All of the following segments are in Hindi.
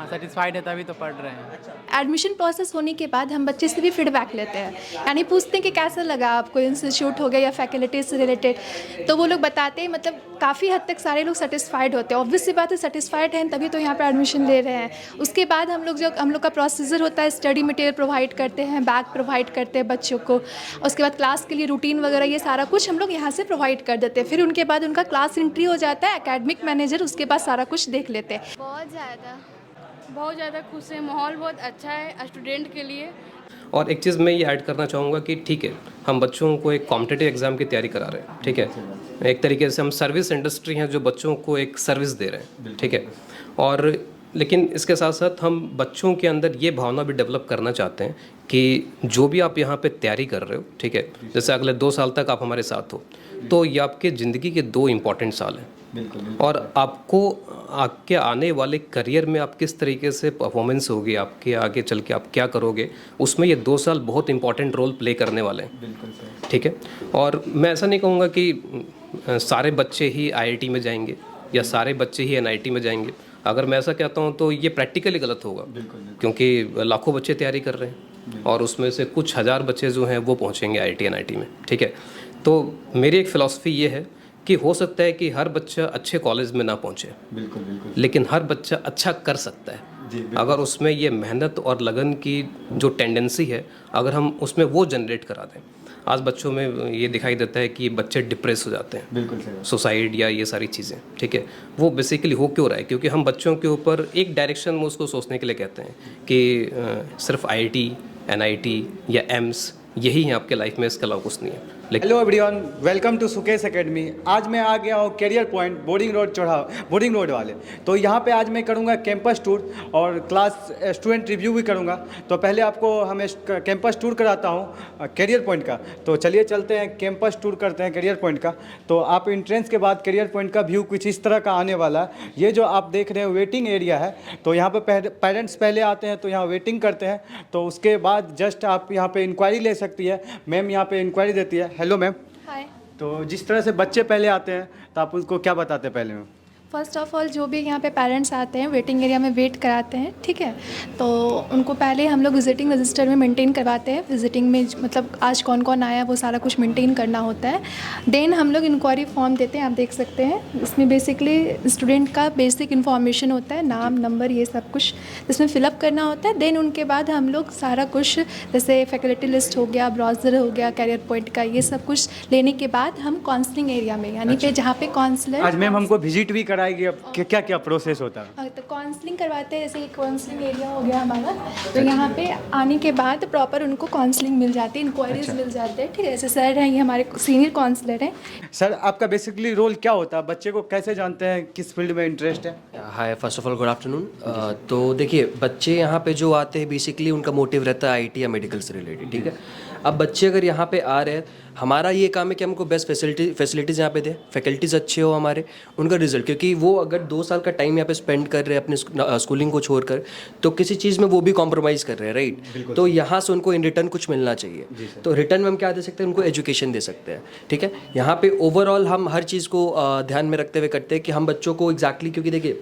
सेटिस्फाइड है तभी तो पढ़ रहे हैं। एडमिशन प्रोसेस होने के बाद हम बच्चे से भी फीडबैक लेते हैं, यानी पूछते हैं कि कैसा लगा आपको, इंस्टीट्यूट हो गया या फैकल्टी से रिलेटेड। तो वो लोग बताते हैं, मतलब काफ़ी हद तक सारे लोग सेटिस्फाइड होते हैं। ऑब्वियस सी बात है, सेटिस्फाइड हैं तभी तो यहाँ पे एडमिशन ले रहे हैं। उसके बाद हम लोग का प्रोसीजर होता है, स्टडी मटेरियल प्रोवाइड करते हैं, बैग प्रोवाइड करते हैं बच्चों को। उसके बाद क्लास के लिए रूटीन वगैरह ये सारा कुछ हम लोग यहाँ से प्रोवाइड कर देते हैं। फिर उनके बाद उनका क्लास एंट्री हो जाता है, एकेडमिक मैनेजर उसके बाद सारा कुछ देख लेते हैं। बहुत ज़्यादा खुश है, माहौल बहुत अच्छा है स्टूडेंट के लिए। और एक चीज़ मैं ये ऐड करना चाहूँगा कि ठीक है, हम बच्चों को एक कॉम्पिटिटिव एग्ज़ाम की तैयारी करा रहे हैं, ठीक है। एक तरीके से हम सर्विस इंडस्ट्री हैं जो बच्चों को एक सर्विस दे रहे हैं, ठीक है। और लेकिन इसके साथ साथ हम बच्चों के अंदर ये भावना भी डेवलप करना चाहते हैं कि जो भी आप यहाँ पे तैयारी कर रहे हो, ठीक है, जैसे अगले 2 साल तक आप हमारे साथ हो, तो ये आपके ज़िंदगी के 2 इम्पॉर्टेंट साल हैं। और आपको आपके आने वाले करियर में आप किस तरीके से परफॉर्मेंस होगी, आपके आगे चल के आप क्या करोगे, उसमें ये 2 साल बहुत इंपॉर्टेंट रोल प्ले करने वाले हैं, ठीक है। और मैं ऐसा नहीं कहूँगा कि सारे बच्चे ही आईआईटी में जाएंगे या सारे बच्चे ही एनआईटी में जाएंगे। अगर मैं ऐसा कहता हूँ तो ये प्रैक्टिकली गलत होगा, क्योंकि लाखों बच्चे तैयारी कर रहे हैं और उसमें से कुछ हज़ार बच्चे जो हैं वो पहुँचेंगे आईआईटी एनआईटी में, ठीक है। तो मेरी एक फ़िलॉसफी ये है कि हो सकता है कि हर बच्चा अच्छे कॉलेज में ना पहुँचे, लेकिन हर बच्चा अच्छा कर सकता है अगर उसमें ये मेहनत और लगन की जो टेंडेंसी है, अगर हम उसमें वो जनरेट करा दें। आज बच्चों में ये दिखाई देता है कि बच्चे डिप्रेस हो जाते हैं, सुसाइड या ये सारी चीज़ें, ठीक है। वो बेसिकली हो क्यों रहा है? क्योंकि हम बच्चों के ऊपर एक डायरेक्शन में उसको सोचने के लिए कहते हैं कि सिर्फ आईआईटी, एनआईटी या एम्स यही है आपके लाइफ में, इसके अलावा कुछ नहीं है। Hello everyone, welcome to Sukesh academy. आज मैं आ गया हूँ कैरियर पॉइंट बोर्डिंग रोड वाले। तो यहाँ पे आज मैं करूँगा कैंपस टूर और क्लास स्टूडेंट रिव्यू भी करूँगा। तो पहले आपको हमें कैंपस टूर कराता हूँ कैरियर पॉइंट का। तो चलिए चलते हैं, कैंपस टूर करते हैं कैरियर पॉइंट का। तो आप एंट्रेंस के बाद कैरियर पॉइंट का व्यू कुछ इस तरह का आने वाला है। ये जो आप देख रहे हैं वेटिंग एरिया है। तो यहाँ पर पेरेंट्स पहले आते हैं तो यहाँ वेटिंग करते हैं। तो उसके बाद जस्ट आप यहाँ पर इंक्वायरी ले सकती है। मैम यहाँ पर इंक्वायरी देती है। Hello ma'am. हाय। तो जिस तरह से बच्चे पहले आते हैं तो आप उनको क्या बताते हैं पहले में? फर्स्ट ऑफ ऑल जो भी यहाँ पे पेरेंट्स आते हैं वेटिंग एरिया में वेट कराते हैं, ठीक है। तो उनको पहले हम लोग विजिटिंग रजिस्टर में मेंटेन करवाते हैं। विजिटिंग में मतलब आज कौन कौन आया वो सारा कुछ मेंटेन करना होता है। देन हम लोग इंक्वायरी फॉर्म देते हैं, आप देख सकते हैं। इसमें बेसिकली स्टूडेंट का बेसिक इन्फॉर्मेशन होता है, नाम, नंबर, ये सब कुछ इसमें फिलअप करना होता है। देन उनके बाद हम लोग सारा कुछ जैसे फैकल्टी लिस्ट हो गया, ब्राउज़र हो गया, कैरियर पॉइंट का, ये सब कुछ लेने के बाद हम काउंसलिंग एरिया में, यानी पे जहाँ पे काउंसलर आज मैम हमको विजिट भी कराएगी। अब क्या क्या प्रोसेस होता है? तो काउंसलिंग करवाते हैं, जैसे काउंसलिंग एरिया हो गया हमारा। तो यहाँ पे आने के बाद प्रॉपर उनको काउंसलिंग मिल जाती है, इंक्वायरीज मिल जाते हैं, ठीक है। जैसे सर हैं, ये हमारे सीनियर काउंसलर हैं। सर आपका बेसिकली रोल क्या होता है? बच्चे को कैसे जानते हैं किस फील्ड में इंटरेस्ट है? Hi, first of all good afternoon. तो देखिए, बच्चे यहाँ पे जो आते हैं बेसिकली उनका मोटिव रहता है आईटी या मेडिकल से रिलेटेड, ठीक है। अब बच्चे अगर यहाँ पे आ रहे हैं, हमारा ये काम है कि हमको बेस्ट फैसिलिटीज़ यहाँ पे दें, फैकल्टीज़ अच्छे हो हमारे, उनका रिजल्ट, क्योंकि वो अगर 2 साल का टाइम यहाँ पे स्पेंड कर रहे हैं अपने स्कूलिंग को छोड़कर, तो किसी चीज़ में वो भी कॉम्प्रोमाइज़ कर रहे हैं, राइट। तो यहाँ से उनको इन रिटर्न कुछ मिलना चाहिए। तो रिटर्न में हम क्या दे सकते हैं? उनको एजुकेशन दे सकते हैं, ठीक है। यहाँ पे ओवरऑल हम हर चीज़ को ध्यान में रखते हुए करते हैं कि हम बच्चों को एग्जैक्टली, क्योंकि देखिए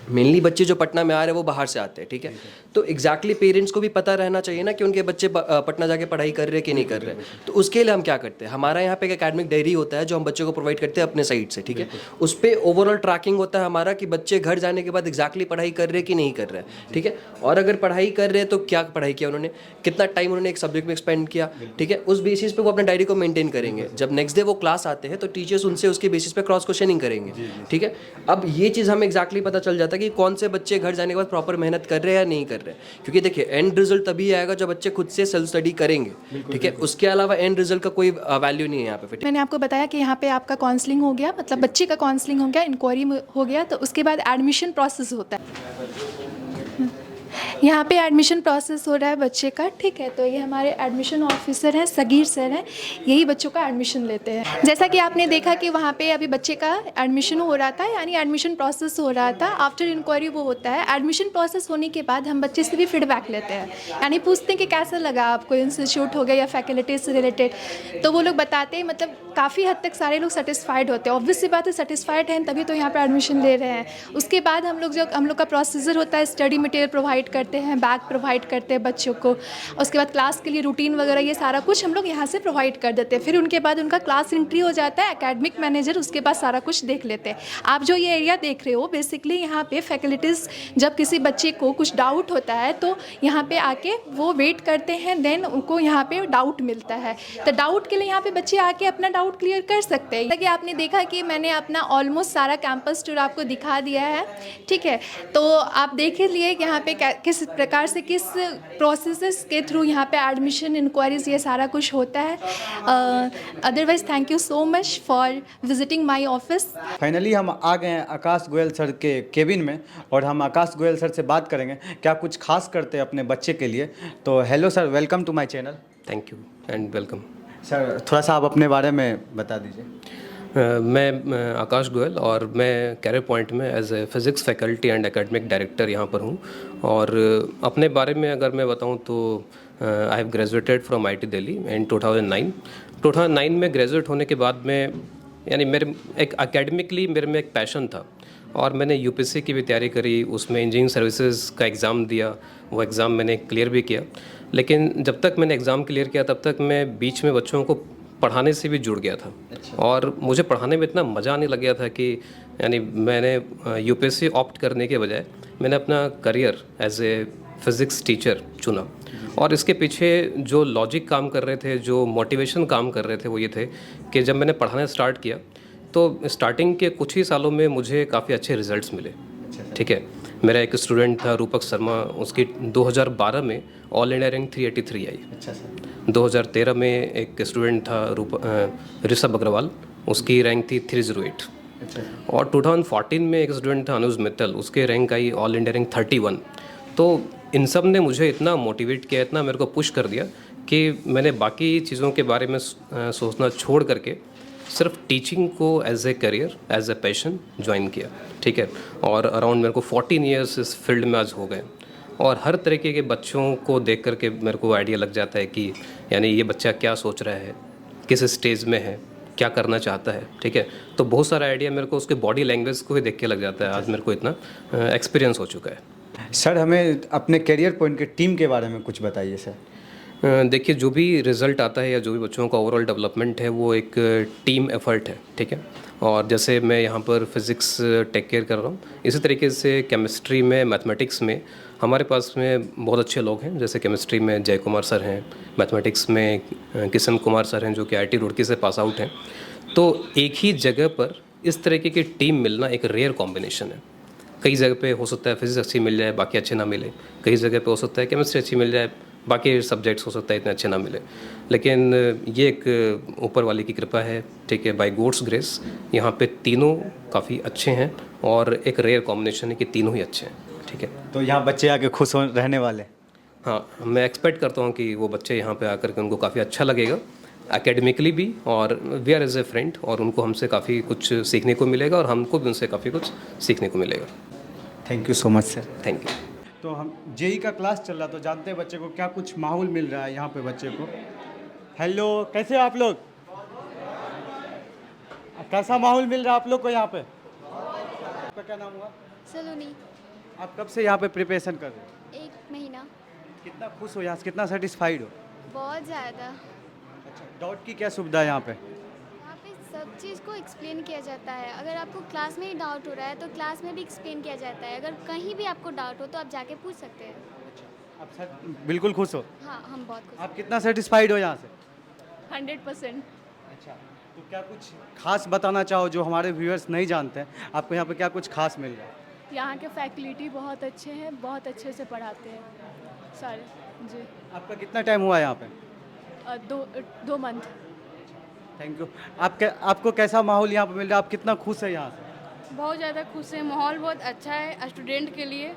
मेनली बच्चे जो पटना में आ रहे हैं वो बाहर से आते हैं, ठीक है। तो एग्जैक्टली पेरेंट्स को भी पता रहना चाहिए ना कि उनके बच्चे पटना जाके पढ़ाई कर रहे हैं कि नहीं कर रहे हैं। तो उसके लिए हम क्या करते हैं, हमारा यहाँ पे एक एकेडमिक डायरी होता है जो हम बच्चों को प्रोवाइड करते हैं अपने साइड से, ठीक है। उस पर ओवरऑल ट्रैकिंग होता है हमारा कि बच्चे घर जाने के बाद एग्जैक्टली पढ़ाई कर रहे हैं कि नहीं कर रहे हैं, ठीक है। और अगर पढ़ाई कर रहे हैं तो क्या पढ़ाई किया उन्होंने, कितना टाइम उन्होंने एक सब्जेक्ट में स्पेंड किया, ठीक है। उस बेसिस पे वो अपने डायरी को मेंटेन करेंगे। जब नेक्स्ट डे वो क्लास आते हैं तो टीचर्स उनसे उसके बेसिस पे क्रॉस क्वेश्चनिंग करेंगे, ठीक है। अब ये चीज़ हमें एग्जैक्टली पता चल जाता है कि कौन से बच्चे घर जाने के बाद प्रॉपर मेहनत कर रहे हैं या नहीं कर रहे हैं। क्योंकि देखिए एंड रिजल्ट तभी आएगा जब बच्चे खुद से सेल्फ स्टडी करेंगे, ठीक है। उसके अलावा एंड रिजल्ट का कोई वैल्यू नहीं है यहाँ पे। मैंने आपको बताया कि यहाँ पे आपका काउंसलिंग हो गया, मतलब बच्चे का काउंसलिंग हो गया, इंक्वायरी हो गया, तो उसके बाद एडमिशन प्रोसेस होता है। यहाँ पे एडमिशन प्रोसेस हो रहा है बच्चे का, ठीक है। तो ये हमारे एडमिशन ऑफिसर हैं, सगीर सर हैं, यही बच्चों का एडमिशन लेते हैं। जैसा कि आपने देखा कि वहाँ पे अभी बच्चे का एडमिशन हो रहा था, यानी एडमिशन प्रोसेस हो रहा था। आफ्टर इंक्वायरी वो होता है। एडमिशन प्रोसेस होने के बाद हम बच्चे से भी फीडबैक लेते हैं, यानी पूछते हैं कि कैसा लगा आपको, इंस्टीट्यूट हो गया या फैकल्टी से रिलेटेड। तो वो लोग बताते हैं, मतलब काफ़ी हद तक सारे लोग सेटिस्फाइड होते हैं। ऑब्वियस सी बात है, सेटिस्फाइड हैं तभी तो यहाँ पे एडमिशन ले रहे हैं। उसके बाद हम लोग का प्रोसीजर होता है, स्टडी मटेरियल प्रोवाइड करते हैं, बैग प्रोवाइड करते हैं बच्चों को। उसके बाद क्लास के लिए रूटीन वगैरह ये सारा कुछ हम लोग यहाँ से प्रोवाइड कर देते हैं। फिर उनके बाद उनका क्लास एंट्री हो जाता है, एकेडमिक मैनेजर उसके बाद सारा कुछ देख लेते हैं। आप जो ये एरिया देख रहे हो, बेसिकली यहाँ पे फैकल्टीज़ जब किसी बच्चे को कुछ डाउट होता है तो यहाँ पे आके वो वेट करते हैं, देन उनको यहाँ पे डाउट मिलता है। तो डाउट के लिए यहाँ पे बच्चे आके अपना डाउट क्लियर कर सकते हैं। कि आपने देखा कि मैंने अपना ऑलमोस्ट सारा कैंपस टूर आपको दिखा दिया है, ठीक है। तो आप देख ही लिए कि यहाँ पे किस प्रकार से किस प्रोसेसेस के थ्रू यहाँ पे एडमिशन इंक्वायरीज ये सारा कुछ होता है। Otherwise thank you so much for visiting my office. Finally हम आ गए हैं आकाश गोयल सर के केबिन में और हम आकाश गोयल सर से बात करेंगे क्या कुछ खास करते हैं अपने बच्चे के लिए। तो hello sir, welcome to my channel. Thank you and welcome. Sir थोड़ा सा आप अपने बारे में बता दीजिए। मैं आकाश गोयल और मैं कैरियर पॉइंट में as a physics faculty and academic director यहाँ पर हूँ। और अपने बारे में अगर मैं बताऊँ तो I have graduated from IIT Delhi in 2009 में ग्रेजुएट होने के बाद में यानी मेरे एक एकेडमिकली मेरे में एक पैशन था और मैंने UPSC की भी तैयारी करी, उसमें इंजीनियरिंग सर्विसेज का एग्ज़ाम दिया, वो एग्ज़ाम मैंने क्लियर भी किया। लेकिन जब तक मैंने एग्ज़ाम क्लियर किया तब तक मैं बीच में बच्चों को पढ़ाने से भी जुड़ गया था। और मुझे पढ़ाने में इतना मज़ा आने लग गया था कि यानी मैंने UPSC ऑप्ट करने के बजाय मैंने अपना career as a physics teacher चुना। और इसके पीछे जो लॉजिक काम कर रहे थे, जो मोटिवेशन काम कर रहे थे, वो ये थे कि जब मैंने पढ़ाना स्टार्ट किया तो स्टार्टिंग के कुछ ही सालों में मुझे काफ़ी अच्छे रिजल्ट्स मिले। ठीक है, मेरा एक स्टूडेंट था रूपक शर्मा, उसकी 2012 में ऑल इंडिया रैंक 383 आई। अच्छा सर। 2013 में एक स्टूडेंट था ऋषभ अग्रवाल, उसकी रैंक थी 308। और 2014 में एक स्टूडेंट था अनुज मित्तल, उसके रैंक आई ऑल इंडिया रैंक 31। तो इन सब ने मुझे इतना मोटिवेट किया, इतना मेरे को पुश कर दिया कि मैंने बाकी चीज़ों के बारे में सोचना छोड़ करके सिर्फ टीचिंग को as a career, as a passion join किया। ठीक है, और अराउंड मेरे को 14 ईयर्स इस फील्ड में आज हो गए और हर तरीके के बच्चों को देख करके मेरे को आइडिया लग जाता है कि यानी ये बच्चा क्या सोच रहा है, किस स्टेज में है, क्या करना चाहता है। ठीक है, तो बहुत सारा आइडिया मेरे को उसके बॉडी लैंग्वेज को ही देख के लग जाता है। आज मेरे को इतना एक्सपीरियंस हो चुका है। सर हमें अपने करियर पॉइंट के टीम के बारे में कुछ बताइए सर। देखिए, जो भी रिज़ल्ट आता है या जो भी बच्चों का ओवरऑल डेवलपमेंट है वो एक टीम एफर्ट है। ठीक है, और जैसे मैं यहाँ पर फिज़िक्स टेक केयर कर रहा हूँ, इसी तरीके से केमिस्ट्री में, मैथमेटिक्स में हमारे पास में बहुत अच्छे लोग हैं। जैसे केमिस्ट्री में जय कुमार सर हैं, मैथमेटिक्स में किशन कुमार सर हैं जो कि IIT रुड़की से पास आउट हैं। तो एक ही जगह पर इस तरीके की टीम मिलना एक रेयर कॉम्बिनेशन है। कई जगह पे हो सकता है फिज़िक्स अच्छी मिल जाए, बाकी अच्छे ना मिले। कई जगह पे हो सकता है केमिस्ट्री अच्छी मिल जाए, बाकी सब्जेक्ट्स हो सकता है इतने अच्छे ना मिले। लेकिन ये एक ऊपर वाले की कृपा है। ठीक है, बाय गॉड्स ग्रेस यहाँ पे तीनों काफ़ी अच्छे हैं और एक रेयर कॉम्बिनेशन है कि तीनों ही अच्छे हैं। ठीक है, तो यहाँ बच्चे आके खुश हो रहने वाले। हाँ, मैं एक्सपेक्ट करता हूँ कि वो बच्चे यहाँ पे आकर के उनको काफ़ी अच्छा लगेगा एकेडमिकली भी, और we are as a friend, और उनको हमसे काफ़ी कुछ सीखने को मिलेगा और हमको भी उनसे काफ़ी कुछ सीखने को मिलेगा। Thank you so much sir. Thank you. तो हम JEE का क्लास चल रहा, तो जानते हैं बच्चे को क्या कुछ माहौल मिल रहा है यहाँ पे बच्चे को। हेलो, कैसे हो आप लोग? कैसा माहौल मिल रहा है आप लोग को यहाँ पे? आपका क्या नाम हुआ? सलोनी। आप कब से यहाँ पे प्रिपरेशन कर रहे हो? 1 महीना। कितना खुश हो यहाँ से, कितना सेटिस्फाइड हो? बहुत ज़्यादा। अच्छा, डाउट की क्या सुविधा है यहाँ पे? यहाँ पे सब चीज़ को एक्सप्लेन किया जाता है। अगर आपको क्लास में ही डाउट हो रहा है तो क्लास में भी एक्सप्लेन किया जाता है। अगर कहीं भी आपको डाउट हो तो आप जाके पूछ सकते हैं। आप सर बिल्कुल खुश हो? हाँ, हम बहुत खुश आप कितना सेटिस्फाइड हो यहाँ से? 100%। अच्छा, तो क्या कुछ खास बताना चाहो जो हमारे व्यूअर्स नहीं जानते हैं, आपको यहाँ पे क्या कुछ खास मिल रहा है? यहाँ के फैकल्टी बहुत अच्छे हैं, बहुत अच्छे से पढ़ाते हैं सारे। जी। आपका कितना टाइम हुआ यहाँ पे? 2 मंथ। Thank you. आपको कैसा माहौल यहाँ पे मिल रहा है, आप कितना खुश है यहाँ से? बहुत ज़्यादा खुश है। माहौल बहुत अच्छा है स्टूडेंट के लिए,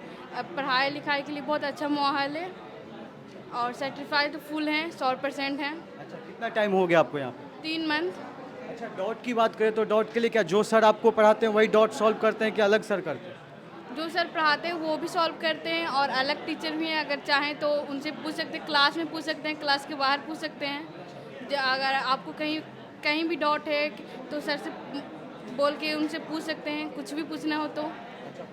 पढ़ाई लिखाई के लिए बहुत अच्छा माहौल है और सर्टिफाइड तो फुल हैं, 100% हैं। अच्छा, कितना टाइम हो गया आपको यहाँ पे? 3 मंथ। अच्छा, डॉट की बात करें तो डॉट के लिए क्या जो सर आपको पढ़ाते हैं वही डॉट सॉल्व करते हैं कि अलग सर करते हैं? जो सर पढ़ाते हैं वो भी सॉल्व करते हैं और अलग टीचर भी हैं। अगर चाहें तो उनसे पूछ सकते हैं, क्लास में पूछ सकते हैं, क्लास के बाहर पूछ सकते हैं। अगर आपको कहीं कहीं भी डाउट है तो सर से बोल के उनसे पूछ सकते हैं, कुछ भी पूछना हो तो।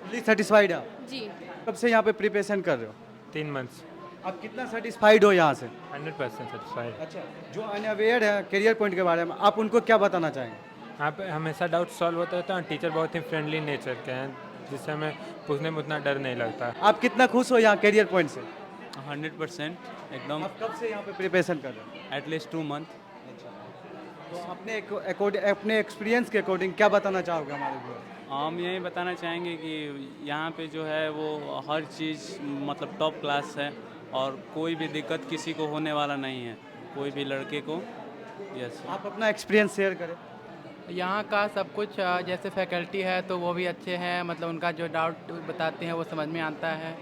फुल्ली सेटिस्फाइड आप? जी। कब से यहाँ पे प्रिपरेशन कर रहे हो? 3 मंथ्स। आप कितना सेटिस्फाइड हो यहाँ से? 100% सेटिस्फाइड। अच्छा, जो अनअवेयर है करियर पॉइंट के बारे में, आप उनको क्या बताना चाहेंगे? यहाँ पे हमेशा डाउट सॉल्व होता रहता है। टीचर बहुत ही फ्रेंडली नेचर के हैं, जिससे हमें पूछने में उतना डर नहीं लगता। आप कितना खुश हो यहाँ करियर पॉइंट से? 100% एकदम। आप कब से यहाँ पे प्रिपरेशन कर रहे हो? At least 2 month. तो अपने एक्सपीरियंस के अकॉर्डिंग क्या बताना चाहोगे हमारे व्यूअर्स? हम यही बताना चाहेंगे कि यहाँ पे जो है वो हर चीज़ मतलब टॉप क्लास है और कोई भी दिक्कत किसी को होने वाला नहीं है, कोई भी लड़के को। यस। आप अपना एक्सपीरियंस शेयर करें। यहाँ का सब कुछ जैसे फैकल्टी है तो वो भी अच्छे हैं, मतलब उनका जो डाउट बताते हैं वो समझ में आता है।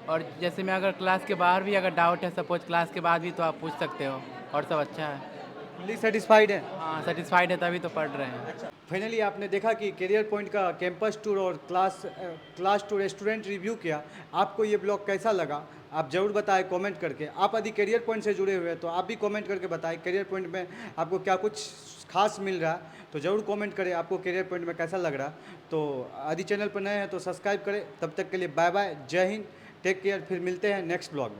और जैसे मैं अगर क्लास के बाहर भी अगर डाउट है, सपोज क्लास के बाद भी, तो आप पूछ सकते हो और सब अच्छा है। फुल्ली सेटिस्फाइड है? हाँ, सेटिस्फाइड है, तभी तो पढ़ रहे हैं। फाइनली आपने देखा कि करियर पॉइंट का कैंपस टूर और क्लास टूर स्टूडेंट रिव्यू किया। आपको ये ब्लॉग कैसा लगा आप ज़रूर बताएं कमेंट करके। आप यदि करियर पॉइंट से जुड़े हुए हैं तो आप भी कमेंट करके बताएं करियर पॉइंट में आपको क्या कुछ खास मिल रहा है, तो ज़रूर कमेंट करें आपको करियर पॉइंट में कैसा लग रहा है। तो यदि चैनल पर नए हैं तो सब्सक्राइब करें। तब तक के लिए बाय बाय, जय हिंद, टेक केयर। फिर मिलते हैं नेक्स्ट ब्लॉग में।